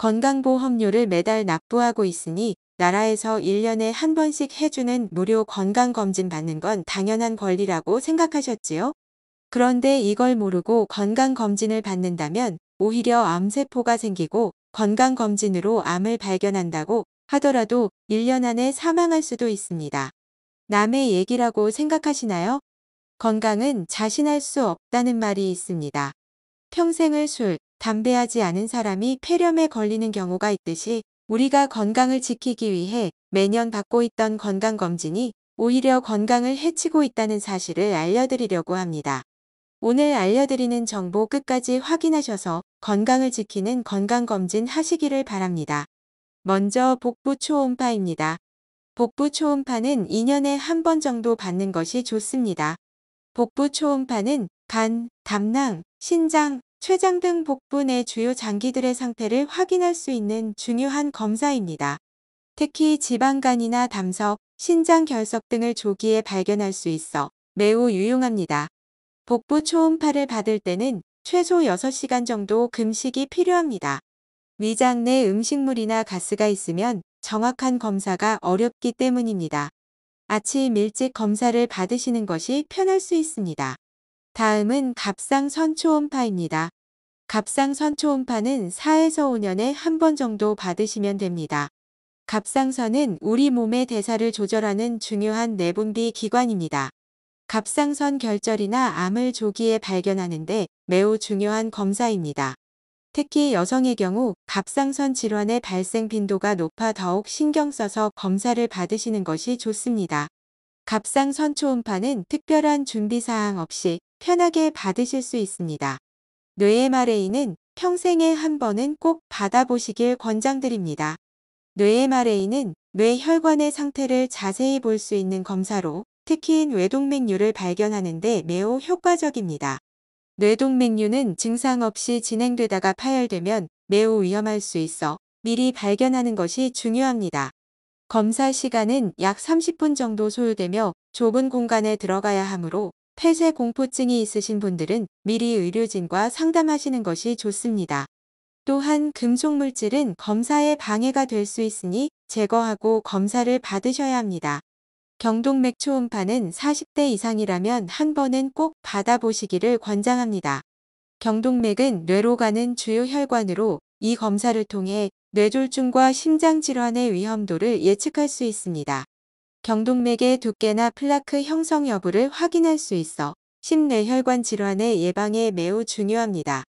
건강보험료를 매달 납부하고 있으니 나라에서 1년에 한 번씩 해주는 무료 건강검진 받는 건 당연한 권리라고 생각하셨지요? 그런데 이걸 모르고 건강검진을 받는다면 오히려 암세포가 생기고 건강검진으로 암을 발견한다고 하더라도 1년 안에 사망할 수도 있습니다. 남의 얘기라고 생각하시나요? 건강은 자신할 수 없다는 말이 있습니다. 평생을 술, 담배하지 않은 사람이 폐렴에 걸리는 경우가 있듯이 우리가 건강을 지키기 위해 매년 받고 있던 건강검진이 오히려 건강을 해치고 있다는 사실을 알려드리려고 합니다. 오늘 알려드리는 정보 끝까지 확인하셔서 건강을 지키는 건강검진 하시기를 바랍니다. 먼저 복부 초음파입니다. 복부 초음파는 2년에 한 번 정도 받는 것이 좋습니다. 복부 초음파는 간, 담낭, 신장, 췌장 등 복부 내 주요 장기들의 상태를 확인할 수 있는 중요한 검사입니다. 특히 지방간이나 담석, 신장 결석 등을 조기에 발견할 수 있어 매우 유용합니다. 복부 초음파를 받을 때는 최소 6시간 정도 금식이 필요합니다. 위장 내 음식물이나 가스가 있으면 정확한 검사가 어렵기 때문입니다. 아침 일찍 검사를 받으시는 것이 편할 수 있습니다. 다음은 갑상선 초음파입니다. 갑상선 초음파는 4에서 5년에 한 번 정도 받으시면 됩니다. 갑상선은 우리 몸의 대사를 조절하는 중요한 내분비 기관입니다. 갑상선 결절이나 암을 조기에 발견하는 데 매우 중요한 검사입니다. 특히 여성의 경우 갑상선 질환의 발생 빈도가 높아 더욱 신경 써서 검사를 받으시는 것이 좋습니다. 갑상선 초음파는 특별한 준비사항 없이 편하게 받으실 수 있습니다. 뇌 MRA는 평생에 한 번은 꼭 받아보시길 권장드립니다. 뇌 MRA는 뇌 혈관의 상태를 자세히 볼 수 있는 검사로 특히 뇌동맥류를 발견하는 데 매우 효과적입니다. 뇌동맥류는 증상 없이 진행되다가 파열되면 매우 위험할 수 있어 미리 발견하는 것이 중요합니다. 검사 시간은 약 30분 정도 소요되며 좁은 공간에 들어가야 하므로 폐쇄 공포증이 있으신 분들은 미리 의료진과 상담하시는 것이 좋습니다. 또한 금속물질은 검사에 방해가 될 수 있으니 제거하고 검사를 받으셔야 합니다. 경동맥 초음파는 40대 이상이라면 한 번은 꼭 받아보시기를 권장합니다. 경동맥은 뇌로 가는 주요 혈관으로 이 검사를 통해 뇌졸중과 심장질환의 위험도를 예측할 수 있습니다. 경동맥의 두께나 플라크 형성 여부를 확인할 수 있어 심뇌혈관 질환의 예방에 매우 중요합니다.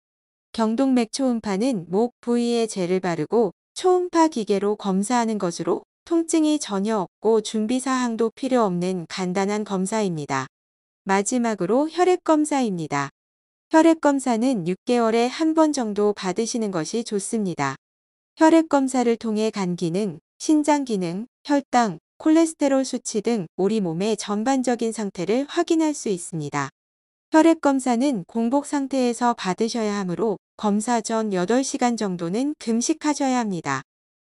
경동맥 초음파는 목 부위에 젤을 바르고 초음파 기계로 검사하는 것으로 통증이 전혀 없고 준비사항도 필요 없는 간단한 검사입니다. 마지막으로 혈액검사입니다. 혈액검사는 6개월에 한 번 정도 받으시는 것이 좋습니다. 혈액검사를 통해 간 기능, 신장 기능, 혈당, 콜레스테롤 수치 등 우리 몸의 전반적인 상태를 확인할 수 있습니다. 혈액검사는 공복 상태에서 받으셔야 하므로 검사 전 8시간 정도는 금식하셔야 합니다.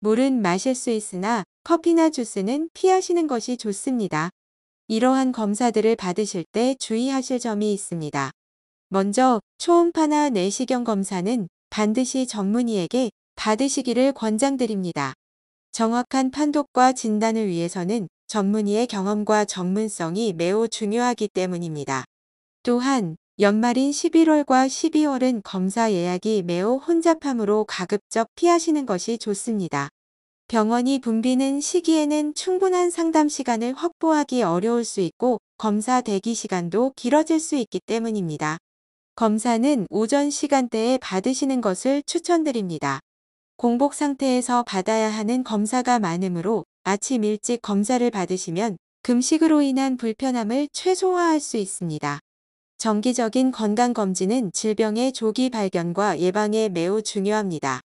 물은 마실 수 있으나 커피나 주스는 피하시는 것이 좋습니다. 이러한 검사들을 받으실 때 주의하실 점이 있습니다. 먼저 초음파나 내시경 검사는 반드시 전문의에게 받으시기를 권장드립니다. 정확한 판독과 진단을 위해서는 전문의의 경험과 전문성이 매우 중요하기 때문입니다. 또한 연말인 11월과 12월은 검사 예약이 매우 혼잡하므로 가급적 피하시는 것이 좋습니다. 병원이 붐비는 시기에는 충분한 상담 시간을 확보하기 어려울 수 있고 검사 대기 시간도 길어질 수 있기 때문입니다. 검사는 오전 시간대에 받으시는 것을 추천드립니다. 공복 상태에서 받아야 하는 검사가 많으므로 아침 일찍 검사를 받으시면 금식으로 인한 불편함을 최소화할 수 있습니다. 정기적인 건강검진은 질병의 조기 발견과 예방에 매우 중요합니다.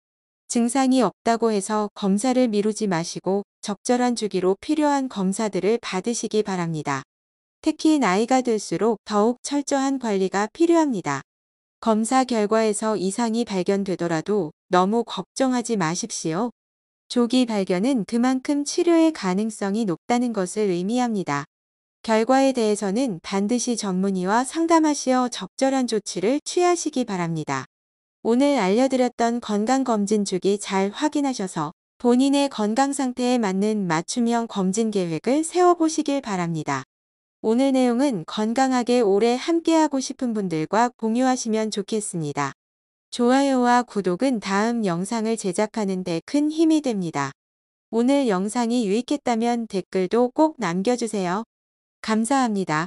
증상이 없다고 해서 검사를 미루지 마시고 적절한 주기로 필요한 검사들을 받으시기 바랍니다. 특히 나이가 들수록 더욱 철저한 관리가 필요합니다. 검사 결과에서 이상이 발견되더라도 너무 걱정하지 마십시오. 조기 발견은 그만큼 치료의 가능성이 높다는 것을 의미합니다. 결과에 대해서는 반드시 전문의와 상담하시어 적절한 조치를 취하시기 바랍니다. 오늘 알려드렸던 건강검진 주기 잘 확인하셔서 본인의 건강 상태에 맞는 맞춤형 검진 계획을 세워보시길 바랍니다. 오늘 내용은 건강하게 오래 함께하고 싶은 분들과 공유하시면 좋겠습니다. 좋아요와 구독은 다음 영상을 제작하는 데 큰 힘이 됩니다. 오늘 영상이 유익했다면 댓글도 꼭 남겨주세요. 감사합니다.